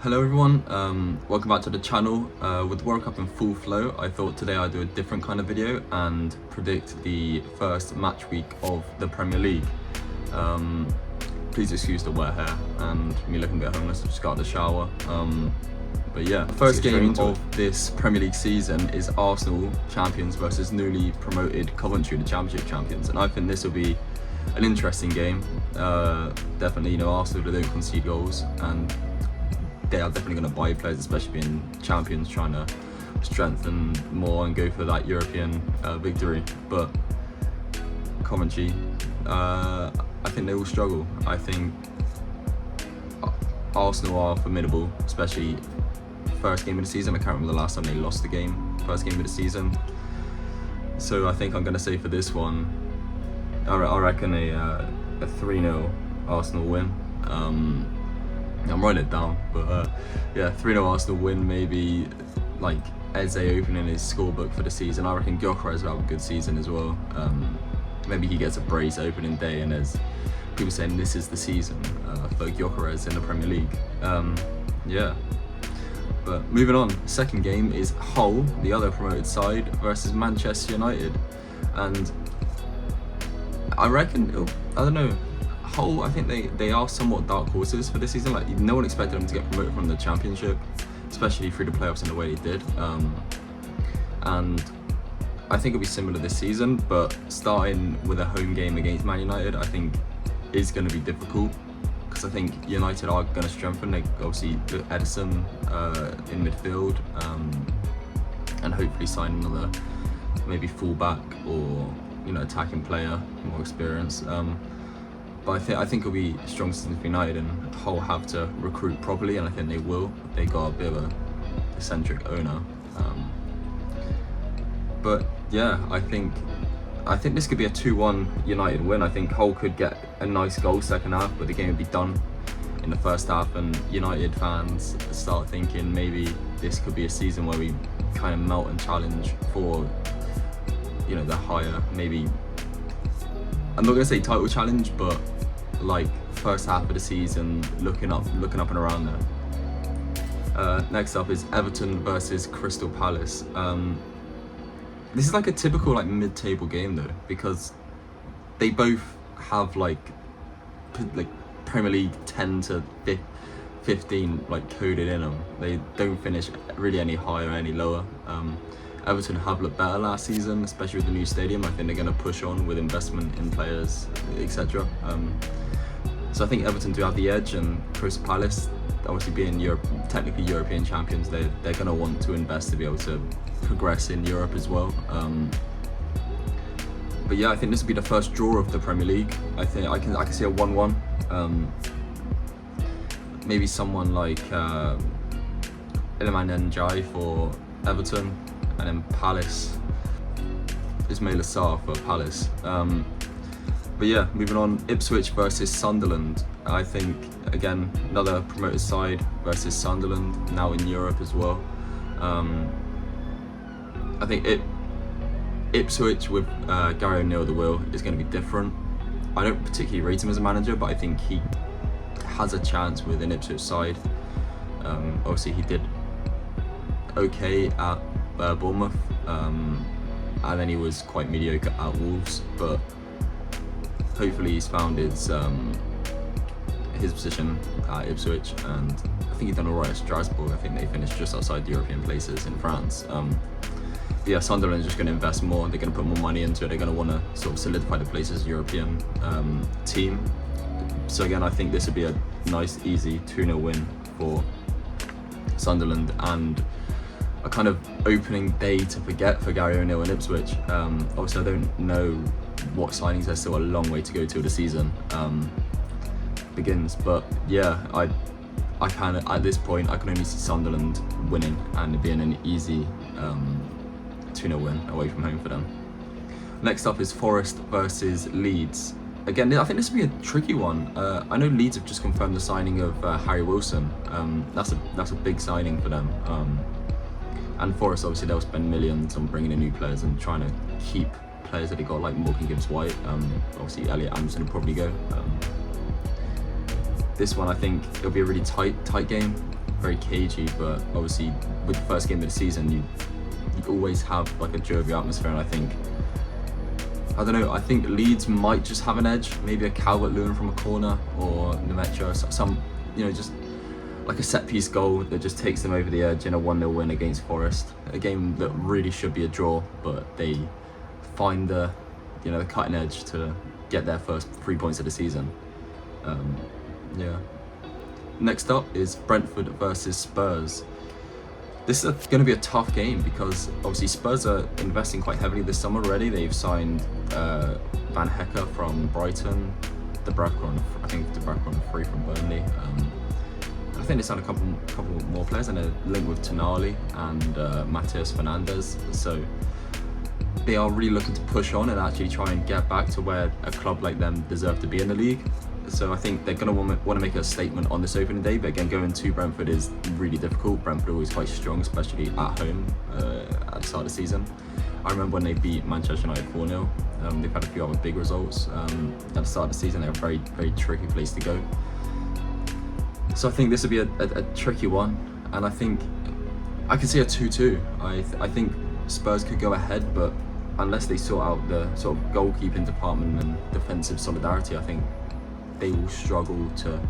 Hello everyone, welcome back to the channel. With World Cup in full flow, I thought today I'd do a different kind of video and predict the first match week of the Premier League. Please excuse the wet hair and me looking a bit homeless. I just got out of the shower. But yeah, the first game of this Premier League season is Arsenal champions versus newly promoted Coventry, the Championship champions, and I think this will be an interesting game. Definitely, Arsenal don't concede goals, and they are definitely going to buy players, especially being champions, trying to strengthen more and go for that European victory. But Coventry, I think they will struggle. I think Arsenal are formidable, especially first game of the season. I can't remember the last time they lost the game, first game of the season. So I think I'm going to say for this one, I reckon a 3-0 Arsenal win. I'm writing it down, but yeah, 3-0 Arsenal win, maybe like Eze opening his scorebook for the season. I reckon Gyökeres will have a good season as well. Maybe he gets a brace opening day, and there's people saying this is the season for Gyökeres in the Premier League. Yeah, but moving on, second game is Hull, the other promoted side, versus Manchester United, and I reckon, I don't know, Hull, I think they are somewhat dark horses for this season. Like, no one expected them to get promoted from the Championship, especially through the playoffs in the way they did. And I think it'll be similar this season, but starting with a home game against Man United, I think is going to be difficult, because I think United are going to strengthen. They obviously put Edison in midfield, and hopefully sign another maybe fullback or attacking player, more experience. But I think it'll be strong season for United, and Hull have to recruit properly, and I think they will. They got a bit of a eccentric owner. But yeah, I think this could be a 2-1 United win. I think Hull could get a nice goal second half, but the game would be done in the first half, and United fans start thinking maybe this could be a season where we kind of melt and challenge for the higher, maybe, I'm not gonna say title challenge, but like first half of the season, looking up and around there. Next up is Everton versus Crystal Palace. This is like a typical like mid-table game though, because they both have like Premier League 10 to 15 like coded in them. They don't finish really any higher or any lower. Everton have looked better last season, especially with the new stadium. I think they're going to push on with investment in players, etc. So I think Everton do have the edge, and Crystal Palace, obviously being technically European champions, they're going to want to invest to be able to progress in Europe as well. But yeah, I think this will be the first draw of the Premier League. I think I can see a 1-1. Maybe someone like Iliman Ndiaye for Everton, and then Palace, Ismail Assar for Palace. But yeah, moving on, Ipswich versus Sunderland. I think, again, another promoted side versus Sunderland, now in Europe as well. I think Ipswich with Gary O'Neill at the wheel is going to be different. I don't particularly rate him as a manager, but I think he has a chance with an Ipswich side. Obviously, he did okay at Bournemouth, and then he was quite mediocre at Wolves, but hopefully he's found his position at Ipswich, and I think he's done alright at Strasbourg. I think they finished just outside the European places in France. Yeah, Sunderland is just going to invest more. They're going to put more money into it. They're going to want to sort of solidify the place as a European team. So again, I think this would be a nice, easy 2-0 win for Sunderland, and a kind of opening day to forget for Gary O'Neill and Ipswich. Obviously, I don't know what signings. There's still a long way to go till the season begins. But yeah, I kind of, at this point, I can only see Sunderland winning and it being an easy 2-0 win away from home for them. Next up is Forest versus Leeds. Again, I think this will be a tricky one. I know Leeds have just confirmed the signing of Harry Wilson. That's a big signing for them. And Forest, obviously, they'll spend millions on bringing in new players and trying to keep players that they got, like Morgan Gibbs-White. Obviously, Elliot Anderson will probably go. This one, I think it'll be a really tight game. very cagey, but obviously with the first game of the season, you always have like a jovial atmosphere, and I don't know, I think Leeds might just have an edge, maybe a Calvert-Lewin from a corner, or Nemetcha, some, just like a set-piece goal that just takes them over the edge in a 1-0 win against Forest. A game that really should be a draw, but they find the cutting edge to get their first 3 points of the season. Next up is Brentford versus Spurs. This is going to be a tough game because obviously Spurs are investing quite heavily this summer already. They've signed Van Hecke from Brighton, De Bruyne free from Burnley. I think they signed a couple more players, and a link with Tonali and Matheus Fernandes. So they are really looking to push on and actually try and get back to where a club like them deserve to be in the league. So I think they're going to want to make a statement on this opening day, but again, going to Brentford is really difficult. Brentford are always quite strong, especially at home at the start of the season. I remember when they beat Manchester United 4-0. They've had a few other big results at the start of the season. They're a very, very tricky place to go. So I think this will be a tricky one, and I think I can see a 2-2. I think Spurs could go ahead, but unless they sort out the sort of goalkeeping department and defensive solidarity, I think they will struggle to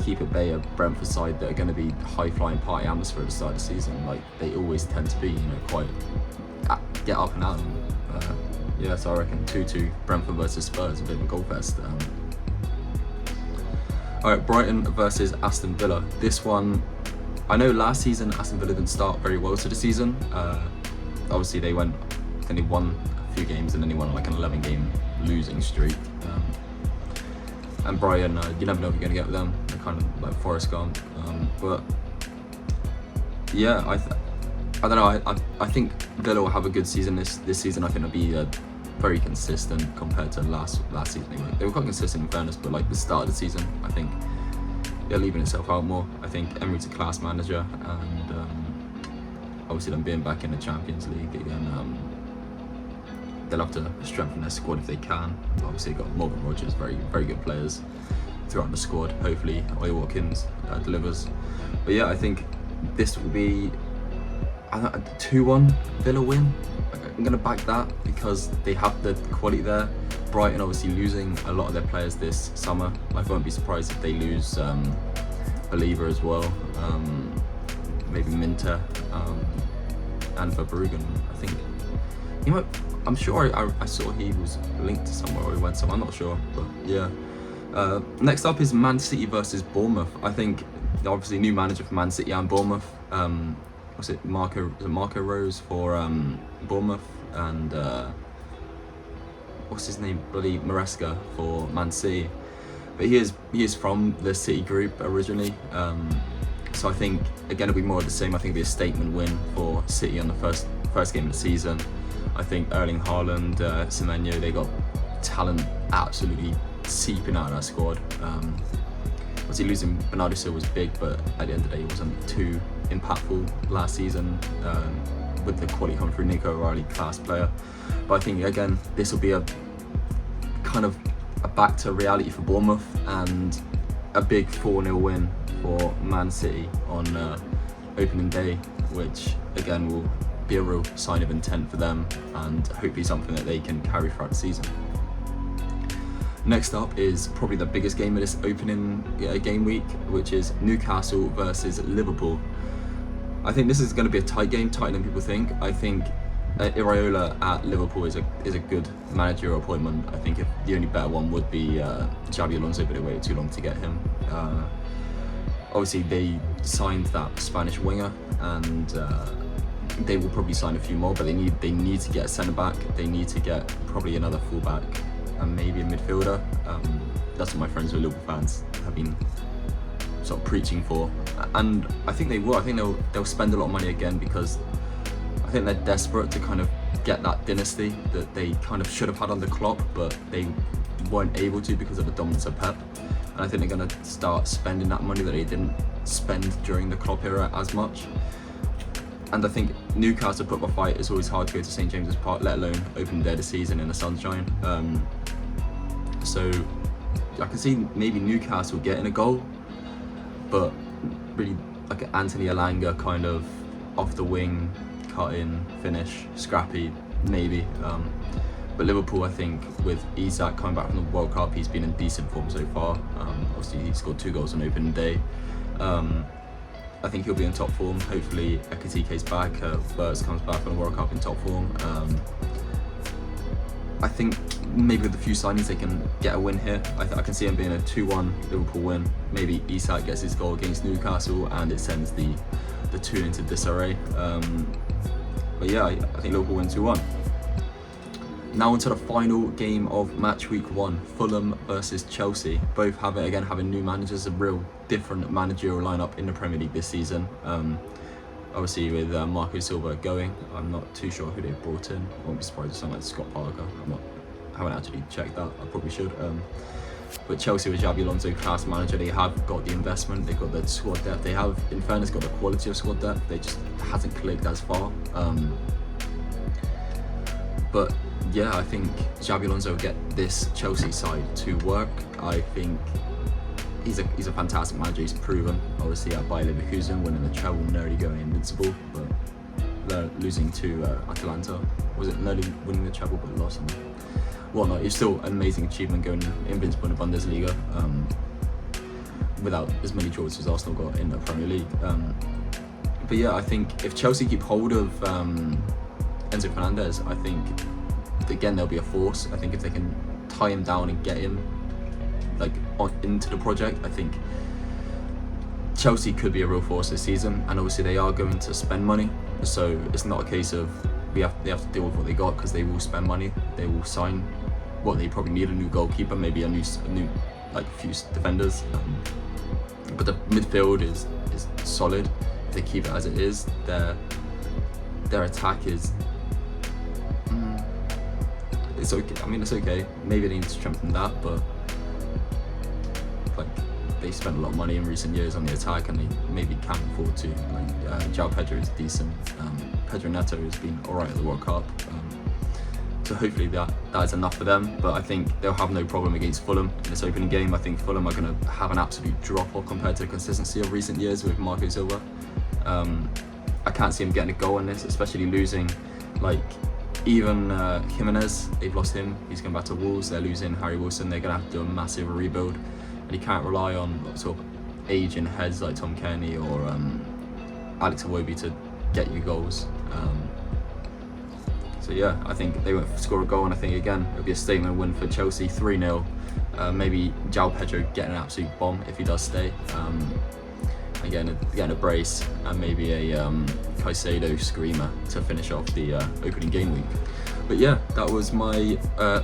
keep at bay a Brentford side that are going to be high-flying party atmosphere at the start of the season, like they always tend to be, quite get up and out. So I reckon 2-2 Brentford versus Spurs, a bit of a goal fest. Alright, Brighton versus Aston Villa. This one, I know last season Aston Villa didn't start very well to the season. Obviously they won a few games, and then they won like an 11-game losing streak. And Brighton, you never know what you're going to get with them. They're kind of like Forrest Gump. But yeah, I don't know. I think Villa will have a good season this season. I think it'll be very consistent compared to last season. They were quite consistent in fairness, but like the start of the season, I think they're leaving itself out more. I think Emery's a class manager, and obviously them being back in the Champions League again, they'll have to strengthen their squad if they can. Obviously they've got Morgan Rogers, very, very good players throughout the squad. Hopefully Oi Watkins delivers. But yeah, I think this will be a 2-1 Villa win. I'm going to back that because they have the quality there. Brighton obviously losing a lot of their players this summer. I won't be surprised if they lose Believer as well, maybe Minter, and Verbruggen. I think I'm sure I saw he was linked to somewhere, or he went somewhere, I'm not sure, but yeah. Next up is Man City versus Bournemouth. I think obviously new manager for Man City and Bournemouth. Was it Marco Rose for Bournemouth, and what's his name, bloody Maresca for Man City. But he is from the City group originally, so I think again it'll be more of the same. I think it'll be a statement win for City on the first game of the season. I think Erling Haaland, Semenyo, they got talent absolutely seeping out of that squad. Obviously losing Bernardo Silva was big, but at the end of the day, it wasn't too impactful last season with the quality coming through. Nico O'Reilly, class player. But I think again, this will be a kind of a back to reality for Bournemouth, and a big 4-0 win for Man City on opening day, which again will be a real sign of intent for them, and hopefully something that they can carry throughout the season. Next up is probably the biggest game of this opening game week, which is Newcastle versus Liverpool. I think this is going to be a tight game, tighter than people think. I think Iraola at Liverpool is a good managerial appointment. I think if the only better one would be Xabi Alonso, but it waited too long to get him. Obviously they signed that Spanish winger, and they will probably sign a few more, but they need to get a centre back. They need to get probably another full back and maybe a midfielder. That's what my friends who are Liverpool fans have been sort of preaching for, and I think they will. I think they'll spend a lot of money again, because I think they're desperate to kind of get that dynasty that they kind of should have had under Klopp, but they weren't able to because of the dominance of Pep. And I think they're going to start spending that money that they didn't spend during the Klopp era as much. And I think Newcastle put up a fight. It's always hard to go to St James's Park, let alone open day of the season in the sunshine. So I can see maybe Newcastle getting a goal, but really like an Anthony Elanga kind of off the wing, cut in, finish, scrappy, maybe. But Liverpool, I think, with Isak coming back from the World Cup, he's been in decent form so far. Obviously, he scored 2 goals on opening day. I think he'll be in top form. Hopefully, Ekitike's back. Burts comes back from the World Cup in top form. I think maybe with a few signings they can get a win here. I can see him being a 2-1 Liverpool win. Maybe Isak gets his goal against Newcastle and it sends the 2 into disarray. But yeah, I think Liverpool win 2-1. Now onto the final game of match week 1, Fulham versus Chelsea. Both having new managers, a real different managerial lineup in the Premier League this season. Obviously with Marco Silva going, I'm not too sure who they've brought in. I won't be surprised if someone like Scott Parker. I haven't actually checked that, I probably should. But Chelsea with Xabi Alonso, class manager, they have got the investment, they've got the squad depth, they have, in fairness, got the quality of squad depth, they just hasn't clicked as far. But yeah, I think Xabi Alonso will get this Chelsea side to work. I think he's a fantastic manager, he's proven. Obviously at Bayer Leverkusen, winning the treble, nearly going invincible, but they're losing to Atalanta. Was it nearly winning the treble but lost? Well, no, it's still an amazing achievement going invincible in the Bundesliga, without as many draws as Arsenal got in the Premier League. But yeah, I think if Chelsea keep hold of Enzo Fernandez, I think again there'll be a force. I think if they can tie him down and get him into the project, I think Chelsea could be a real force this season. And obviously they are going to spend money, so it's not a case of they have to deal with what they got, because they will spend money. They will sign. They probably need a new goalkeeper, maybe a new few defenders. But the midfield is solid. If they keep it as it is, their attack is. It's okay. I mean, it's okay. Maybe they need to strengthen that, but they spent a lot of money in recent years on the attack, and they maybe can't afford to. João Pedro is decent. Pedro Neto has been alright at the World Cup. So hopefully that is enough for them. But I think they'll have no problem against Fulham in this opening game. I think Fulham are going to have an absolute drop-off compared to the consistency of recent years with Marco Silva. I can't see him getting a goal in this, especially losing even Jimenez. They've lost him. He's going back to Wolves. They're losing Harry Wilson. They're going to have to do a massive rebuild, and you can't rely on sort of aging heads like Tom Kearney or Alex Iwobi to get you goals. So yeah, I think they won't score a goal, and I think again it'll be a statement win for Chelsea, 3-0. Maybe João Pedro getting an absolute bomb if he does stay. Again, getting a brace, and maybe a Caicedo screamer to finish off the opening game week. But yeah, that was my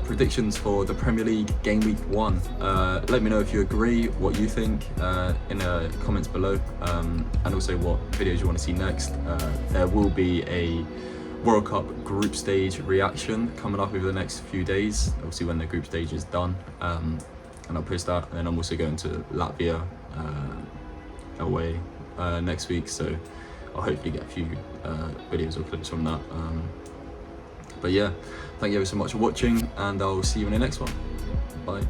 predictions for the Premier League game week 1. Let me know if you agree, what you think in the comments below, and also what videos you want to see next. There will be a World Cup group stage reaction coming up over the next few days, obviously when the group stage is done, and I'll post that. And then I'm also going to Latvia away next week, so I'll hopefully get a few videos or clips from that. But yeah, thank you ever so much for watching, and I'll see you in the next one. Bye.